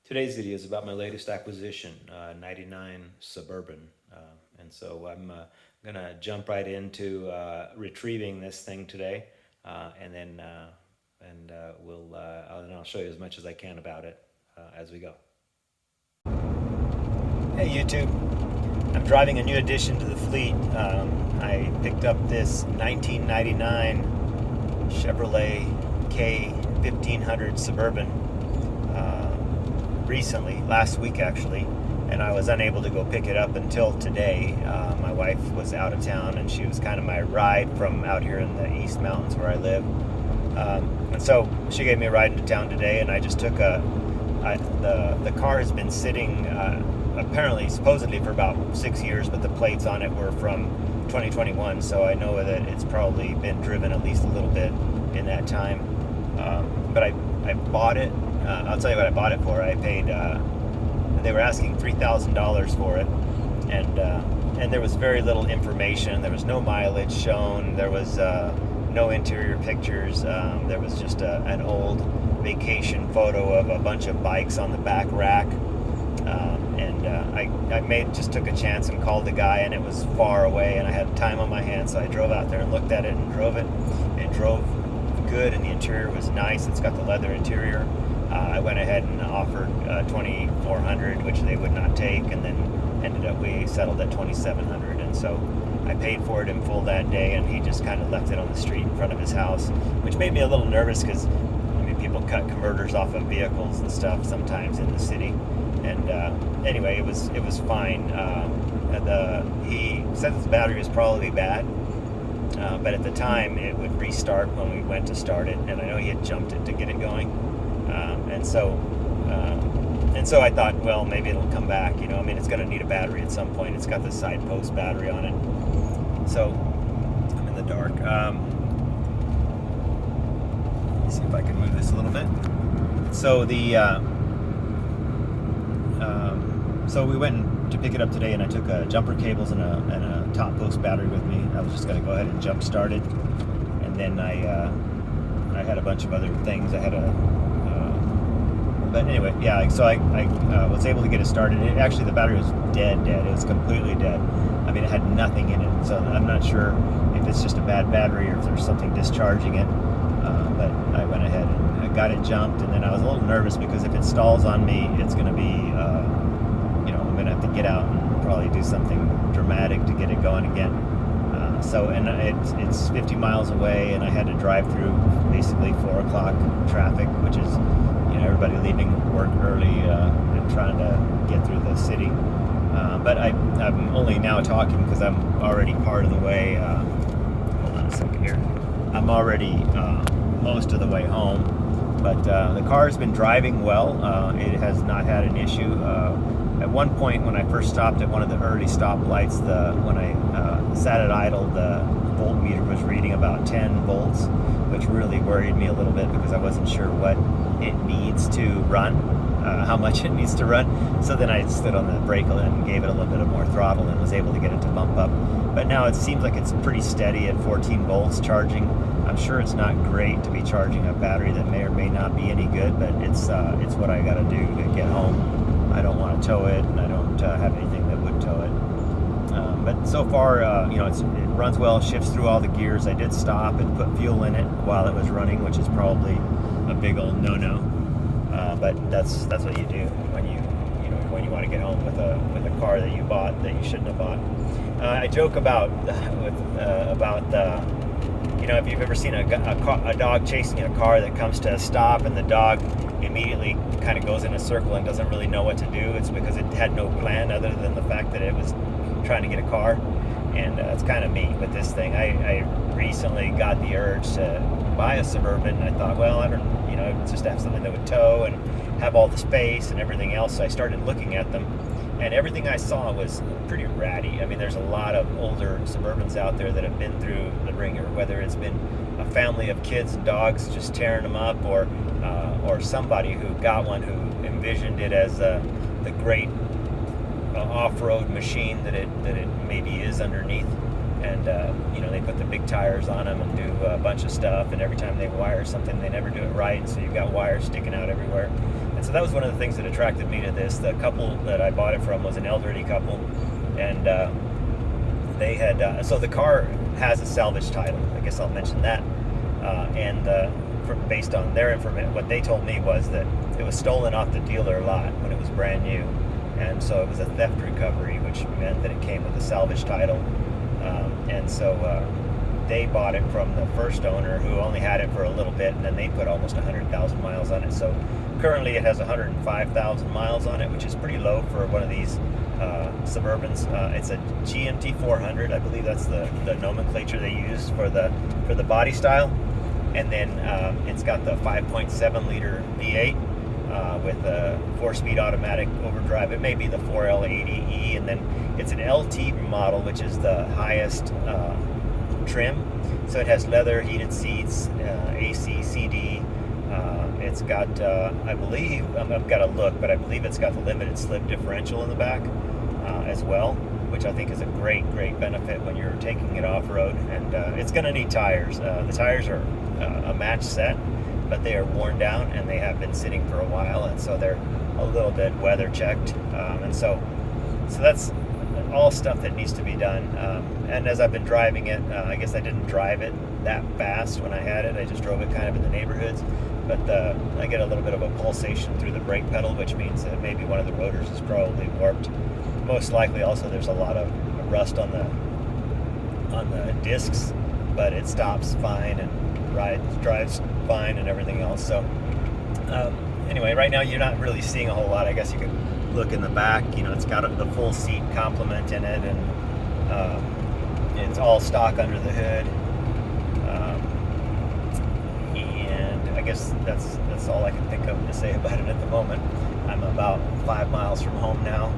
Today's video is about my latest acquisition, 99 Suburban. And so I'm going to jump right into retrieving this thing today, and then I'll show you as much as I can about it as we go. Hey YouTube, I'm driving a new addition to the fleet. I picked up this 1999 Chevrolet K1500 Suburban recently, last week actually, and I was unable to go pick it up until today. My wife was out of town and she was kind of my ride from out here in the East Mountains where I live. And so she gave me a ride into town today, and I just took the car has been sitting apparently, supposedly for about 6 years, but the plates on it were from 2021, so I know that it's probably been driven at least a little bit in that time. But I bought it. I'll tell you what I bought it for. I paid, they were asking $3,000 for it, and there was very little information. There was no mileage shown. There was no interior pictures. There was just an old vacation photo of a bunch of bikes on the back rack. I just took a chance and called the guy, and it was far away, and I had time on my hands, so I drove out there and looked at it and drove it. It drove good, and the interior was nice. It's got the leather interior. I went ahead and offered $2,400, which they would not take, and then we settled at $2,700. And so I paid for it in full that day, and he just kind of left it on the street in front of his house, which made me a little nervous because, I mean, people cut converters off of vehicles and stuff sometimes in the city. And anyway, it was fine. He said that the battery was probably bad, but at the time it would restart when we went to start it, and I know he had jumped it to get it going. And so I thought, well, maybe it'll come back. I mean, it's going to need a battery at some point. It's got the side post battery on it. So I'm in the dark. Let's see if I can move this a little bit. So so we went to pick it up today, and I took jumper cables and a top post battery with me. I was just going to go ahead and jump start it, and then I had a bunch of other things. But anyway, yeah. So I was able to get it started. Actually, the battery was dead. It was completely dead. I mean, it had nothing in it. So I'm not sure if it's just a bad battery or if there's something discharging it. But I went ahead and I got it jumped, and then I was a little nervous because if it stalls on me, it's going to be, I'm going to have to get out and probably do something dramatic to get it going again. It's 50 miles away, and I had to drive through basically 4 o'clock traffic, which is, everybody leaving work early and trying to get through the city. But I'm only now talking because I'm already part of the way. Hold on a second here. I'm already most of the way home, but the car has been driving well. It has not had an issue. At one point, when I first stopped at one of the early stoplights, when I sat at idle, the voltmeter was reading about 10 volts, which really worried me a little bit because I wasn't sure what it needs to run, how much it needs to run. So then I stood on the brake and gave it a little bit of more throttle and was able to get it to bump up. But now it seems like it's pretty steady at 14 volts charging. I'm sure it's not great to be charging a battery that may or may not be any good, but it's what I got to do to get home. I don't want to tow it, and I don't have anything that would tow it. But so far, it runs well, shifts through all the gears. I did stop and put fuel in it while it was running, which is probably a big old no-no. But that's what you do when you want to get home with a car that you bought that you shouldn't have bought. I joke about if you've ever seen a dog chasing a car that comes to a stop, and the dog immediately kind of goes in a circle and doesn't really know what to do. It's because it had no plan other than the fact that it was trying to get a car. And it's kind of me with this thing. I recently got the urge to buy a Suburban, and I thought, well, I don't, just have something that would tow and have all the space and everything else. So I started looking at them, and everything I saw was pretty ratty. I mean, there's a lot of older Suburbans out there that have been through the ringer, whether it's been a family of kids and dogs just tearing them up, or somebody who got one who envisioned it as the great off-road machine that it maybe is underneath. And they put the big tires on them and do a bunch of stuff, and every time they wire something they never do it right, so you've got wires sticking out everywhere. And so that was one of the things that attracted me to this. The couple that I bought it from was an elderly couple, and they had so the car has a salvage title. I guess I'll mention that. Based on their information, what they told me was that it was stolen off the dealer lot when it was brand new, and so it was a theft recovery, which meant that it came with a salvage title. And so they bought it from the first owner, who only had it for a little bit, and then they put almost 100,000 miles on it. So currently it has 105,000 miles on it, which is pretty low for one of these Suburbans. It's a GMT 400, I believe that's the nomenclature they use for the body style. And then it's got the 5.7 liter V8 with a 4-speed automatic overdrive. It may be the 4L80E, and then it's an LT model, which is the highest trim. So it has leather, heated seats, AC, CD. It's got, I believe, I've got to look, but I believe it's got the limited slip differential in the back as well, which I think is a great benefit when you're taking it off-road. And it's going to need tires. The tires are a match set, but they are worn down and they have been sitting for a while, and so they're a little bit weather checked. And so that's all stuff that needs to be done. And as I've been driving it, I guess I didn't drive it that fast when I had it. I just drove it kind of in the neighborhoods. But I get a little bit of a pulsation through the brake pedal, which means that maybe one of the rotors is probably warped. Most likely, also, there's a lot of rust on the discs, but it stops fine and drives fine and everything else. So anyway, right now you're not really seeing a whole lot. I guess you could look in the back. It's got the full seat complement in it, and it's all stock under the hood. And I guess that's all I can think of to say about it at the moment. I'm about 5 miles from home now,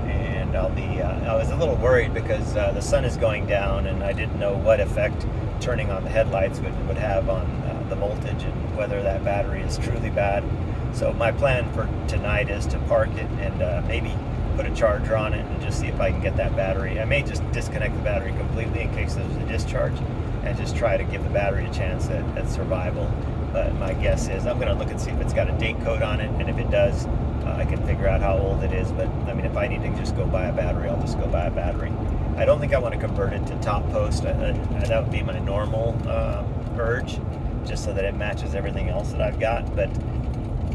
and I was a little worried because the sun is going down, and I didn't know what effect turning on the headlights would have on the voltage, and whether that battery is truly bad. So my plan for tonight is to park it and maybe put a charger on it and just see if I can get that battery. I may just disconnect the battery completely in case there's a discharge, and just try to give the battery a chance at survival. But my guess is I'm going to look and see if it's got a date code on it, and if it does, I can figure out how old it is. But I mean, if I need to just go buy a battery, I'll just go buy a battery. I don't think I want to convert it to top post. That would be my normal urge, just so that it matches everything else that I've got. But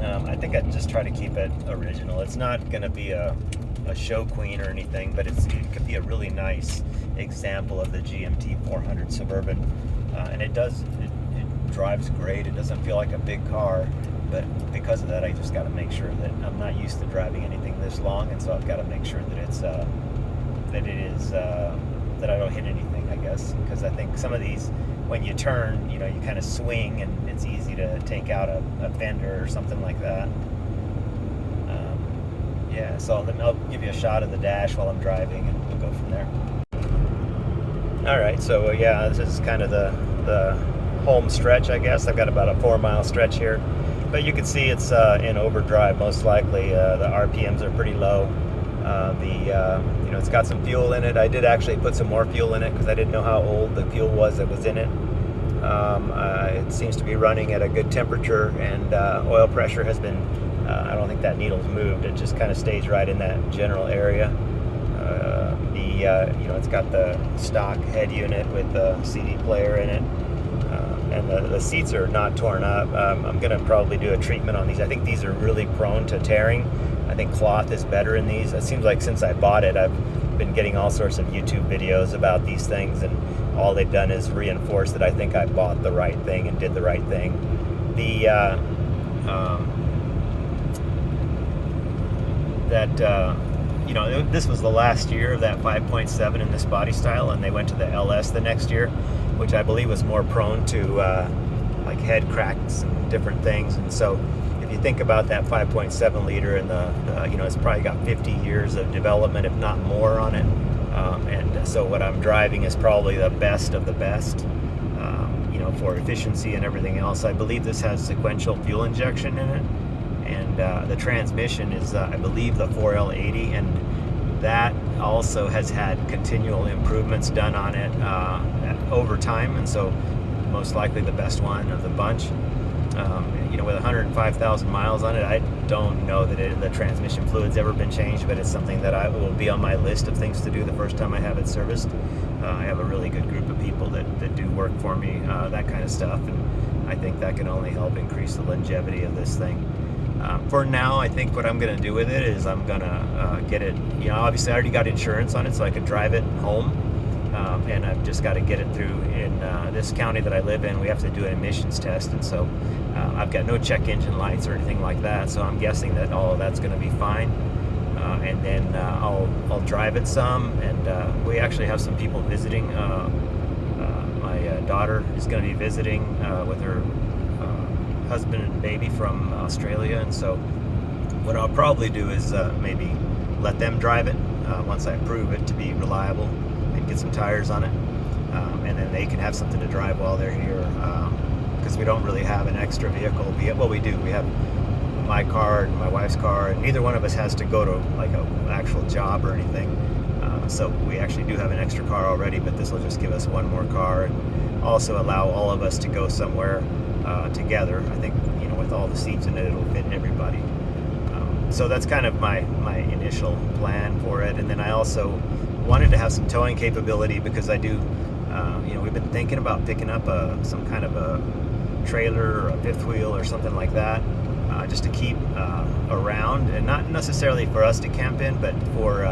I think I'd just try to keep it original. It's not going to be a show queen or anything, but it could be a really nice example of the GMT 400 Suburban. And it drives great. It doesn't feel like a big car, but because of that, I just got to make sure that I'm not used to driving anything this long, and so I've got to make sure that that I don't hit anything, I guess, because I think some of these, when you turn, you kind of swing, and it's easy to take out a fender or something like that. Yeah, so I'll give you a shot of the dash while I'm driving, and we'll go from there. All right, so yeah, this is kind of the home stretch, I guess. I've got about a 4-mile stretch here, but you can see it's in overdrive most likely. The RPMs are pretty low. It's got some fuel in it. I did actually put some more fuel in it because I didn't know how old the fuel was that was in it. It seems to be running at a good temperature, and oil pressure has been, I don't think that needle's moved. It just kind of stays right in that general area. It's got the stock head unit with the CD player in it. And the seats are not torn up. I'm going to probably do a treatment on these. I think these are really prone to tearing. I think cloth is better in these. It seems like since I bought it, I've been getting all sorts of YouTube videos about these things, and all they've done is reinforce that I think I bought the right thing and did the right thing. This was the last year of that 5.7 in this body style, and they went to the LS the next year, which I believe was more prone to like head cracks and different things. And so if you think about that 5.7 liter and it's probably got 50 years of development, if not more, on it. And so what I'm driving is probably the best of the best, for efficiency and everything else. I believe this has sequential fuel injection in it. And the transmission is, I believe, the 4L80, and that also has had continual improvements done on it over time, and so most likely the best one of the bunch. with 105,000 miles on it, I don't know that the transmission fluid's ever been changed, but it's something that will be on my list of things to do the first time I have it serviced. I have a really good group of people that do work for me, that kind of stuff, and I think that can only help increase the longevity of this thing. For now, I think what I'm going to do with it is I'm going to get it, obviously I already got insurance on it, so I could drive it home, and I've just got to get it through in this county that I live in. We have to do an emissions test, and so I've got no check engine lights or anything like that, so I'm guessing that all of that's going to be fine. And then I'll drive it some, and we actually have some people visiting. My daughter is going to be visiting with her husband and baby from Australia, and so what I'll probably do is maybe let them drive it once I prove it to be reliable and get some tires on it, and then they can have something to drive while they're here, because we don't really have an extra vehicle. Well, we do. We have my car and my wife's car, and neither one of us has to go to like an actual job or anything, so we actually do have an extra car already, but this will just give us one more car and also allow all of us to go somewhere together. I think with all the seats in it, it'll fit everybody. So that's kind of my initial plan for it. And then I also wanted to have some towing capability, because I do we've been thinking about picking up some kind of a trailer or a fifth wheel or something like that, just to keep around, and not necessarily for us to camp in, but for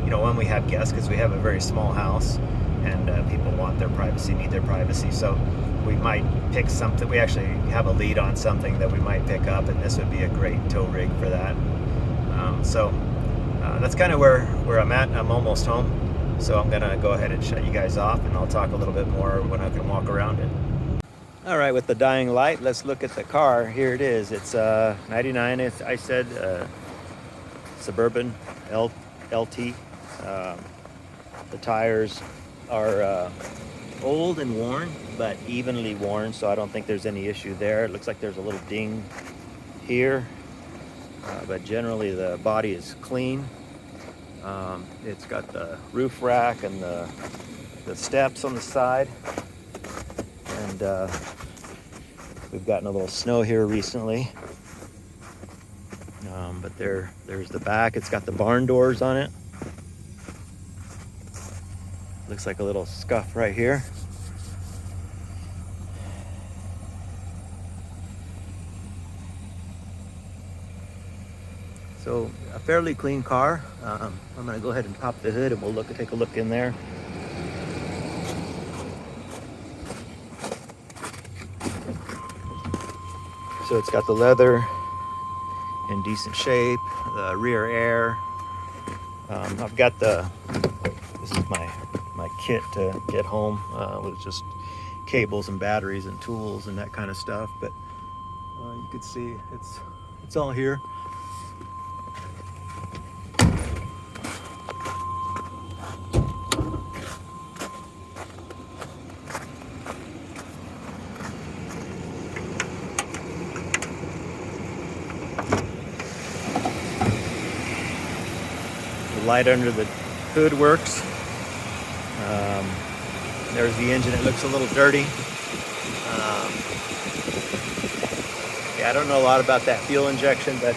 when we have guests, because we have a very small house, and people want their privacy, need their privacy. So we might pick something. We actually have a lead on something that we might pick up, and this would be a great tow rig for that. So that's kind of where I'm at. I'm almost home, so I'm gonna go ahead and shut you guys off, and I'll talk a little bit more when I can walk around it. All right, with the dying light, let's look at the car. Here it is. It's 99. I said Suburban LT. The tires are old and worn, but evenly worn, so I don't think there's any issue there. It looks like there's a little ding here, but generally the body is clean. It's got the roof rack and the steps on the side, and we've gotten a little snow here recently, but there's the back. It's got the barn doors on it. Looks like a little scuff right here. So a fairly clean car. I'm gonna go ahead and pop the hood, and we'll take a look in there. So it's got the leather in decent shape, the rear air. I've got this is my kit to get home, with just cables and batteries and tools and that kind of stuff, but you can see it's all here. The light under the hood works. There's the engine. It looks a little dirty. Yeah, I don't know a lot about that fuel injection, but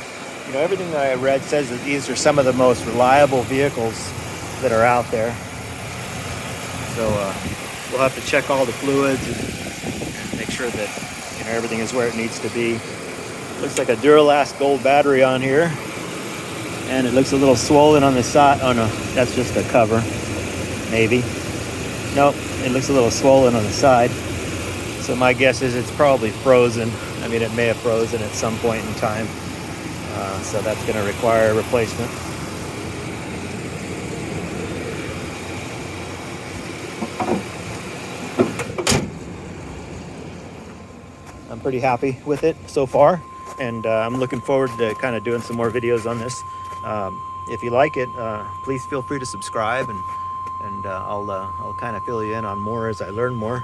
everything that I read says that these are some of the most reliable vehicles that are out there. So we'll have to check all the fluids and make sure that everything is where it needs to be. Looks like a Duralast gold battery on here, and it looks a little swollen on the side. Oh no, that's just a cover, maybe. Nope, it looks a little swollen on the side. So my guess is it's probably frozen. I mean, it may have frozen at some point in time. So that's going to require a replacement. I'm pretty happy with it so far, and I'm looking forward to kind of doing some more videos on this. If you like it, please feel free to subscribe, and I'll kind of fill you in on more as I learn more.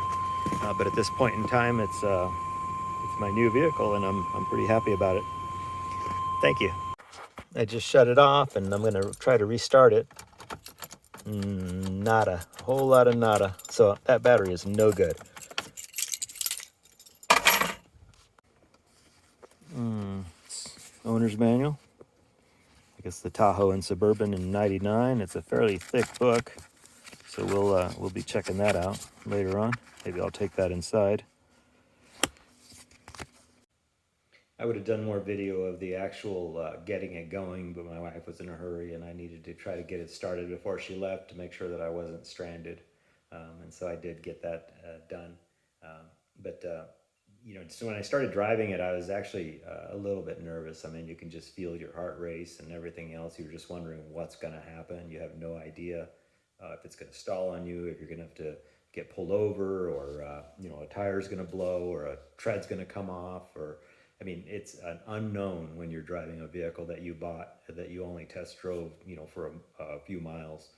But at this point in time, it's my new vehicle, and I'm pretty happy about it. Thank you. I just shut it off, and I'm going to try to restart it. Nada. A whole lot of nada. So that battery is no good. owner's manual. I guess the Tahoe and Suburban in '99. It's a fairly thick book, so we'll be checking that out later on. Maybe I'll take that inside. I would have done more video of the actual getting it going, but my wife was in a hurry and I needed to try to get it started before she left to make sure that I wasn't stranded. And so I did get that done. But so when I started driving it, I was actually a little bit nervous. I mean, you can just feel your heart race and everything else. You're just wondering what's going to happen. You have no idea if it's going to stall on you, if you're going to have to get pulled over, or a tire's going to blow, or a tread's going to come off, or I mean, it's an unknown when you're driving a vehicle that you bought, that you only test drove, for a few miles.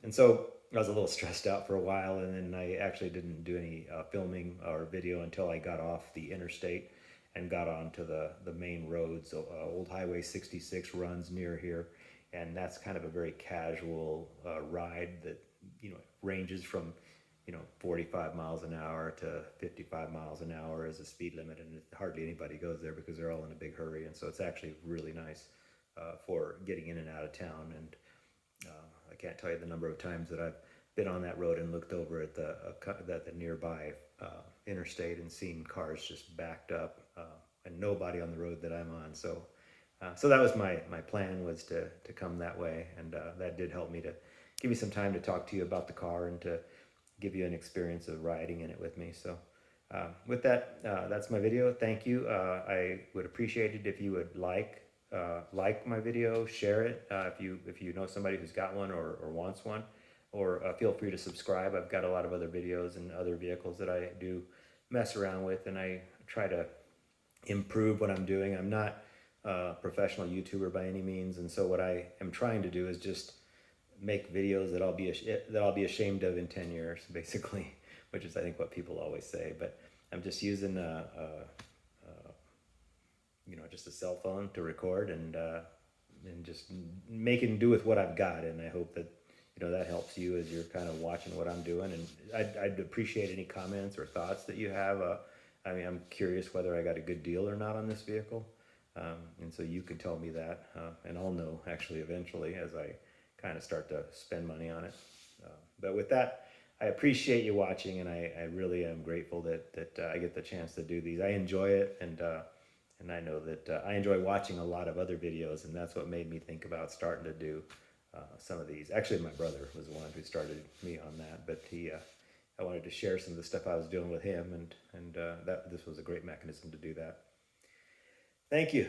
And so I was a little stressed out for a while, and then I actually didn't do any filming or video until I got off the interstate and got onto the main roads. So, Old Highway 66 runs near here, and that's kind of a very casual ride that ranges from 45 miles an hour to 55 miles an hour as a speed limit, and hardly anybody goes there because they're all in a big hurry. And so it's actually really nice for getting in and out of town. And I can't tell you the number of times that I've been on that road and looked over at the nearby interstate and seen cars just backed up and nobody on the road that I'm on. So that was my plan, was to come that way, and that did help me to give me some time to talk to you about the car and to give you an experience of riding in it with me. So with that, that's my video. Thank you. I would appreciate it if you would like my video, share it if you know somebody who's got one or wants one, or feel free to subscribe. I've got a lot of other videos and other vehicles that I do mess around with, and I try to improve what I'm doing. I'm not a professional YouTuber by any means, and so what I am trying to do is just make videos that I'll be ashamed of in 10 years, basically, which is I think what people always say. But I'm just using just a cell phone to record and just making do with what I've got. And I hope that that helps you as you're kind of watching what I'm doing. And I'd appreciate any comments or thoughts that you have. I mean, I'm curious whether I got a good deal or not on this vehicle, and so you can tell me that, and I'll know actually eventually as I kind of start to spend money on it. But with that, I appreciate you watching, and I really am grateful that I get the chance to do these. I enjoy it, and I know that I enjoy watching a lot of other videos, and that's what made me think about starting to do some of these. Actually, my brother was the one who started me on that, but I wanted to share some of the stuff I was doing with him, and that this was a great mechanism to do that. Thank you.